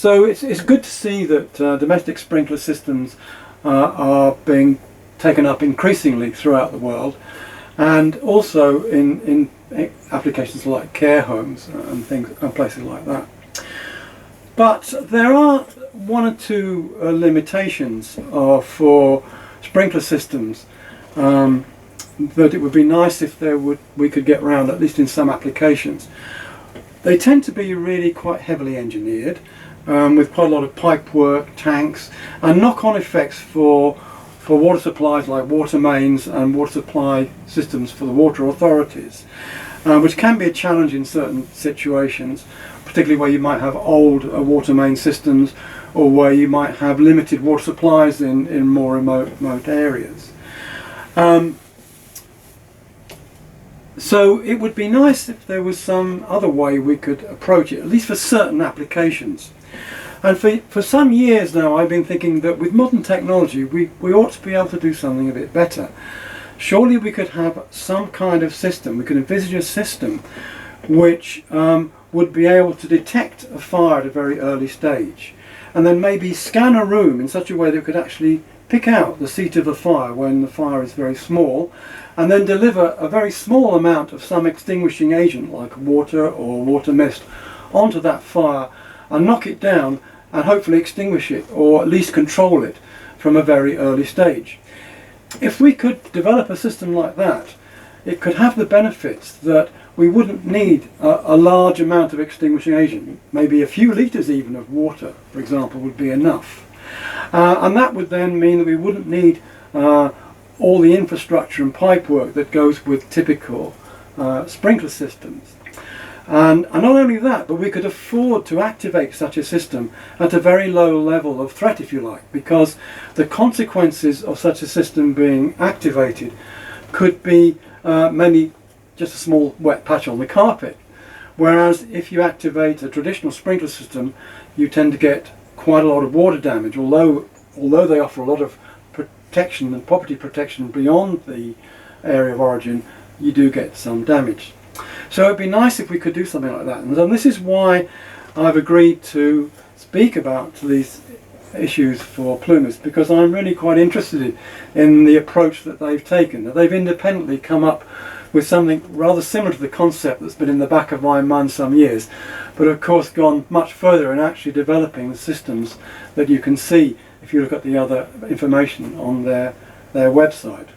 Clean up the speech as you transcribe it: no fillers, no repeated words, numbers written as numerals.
So it's good to see that domestic sprinkler systems are being taken up increasingly throughout the world, and also in applications like care homes and things and places like that. But there are one or two limitations for sprinkler systems that it would be nice if we could get around, at least in some applications. They tend to be really quite heavily engineered, with quite a lot of pipe work, tanks, and knock-on effects for water supplies like water mains and water supply systems for the water authorities, which can be a challenge in certain situations, particularly where you might have old water main systems, or where you might have limited water supplies in more remote areas. So it would be nice if there was some other way we could approach it, at least for certain applications. And for some years now I've been thinking that with modern technology we ought to be able to do something a bit better. Surely we could have some kind of system, we could envisage a system which would be able to detect a fire at a very early stage, and then maybe scan a room in such a way that it could actually pick out the seat of the fire when the fire is very small, and then deliver a very small amount of some extinguishing agent like water or water mist onto that fire and knock it down and hopefully extinguish it, or at least control it from a very early stage. If we could develop a system like that, it could have the benefits that we wouldn't need a large amount of extinguishing agent. Maybe a few litres even of water, for example, would be enough. And that would then mean that we wouldn't need all the infrastructure and pipe work that goes with typical sprinkler systems. And not only that, but we could afford to activate such a system at a very low level of threat, if you like, because the consequences of such a system being activated could be maybe just a small wet patch on the carpet. Whereas if you activate a traditional sprinkler system, you tend to get quite a lot of water damage, although they offer a lot of protection and property protection beyond the area of origin, you do get some damage. So it'd be nice if we could do something like that, and this is why I've agreed to speak about these issues for Plumas, because I'm really quite interested in the approach that they've taken. They've independently come up with something rather similar to the concept that's been in the back of my mind some years, but of course gone much further in actually developing the systems that you can see if you look at the other information on their website.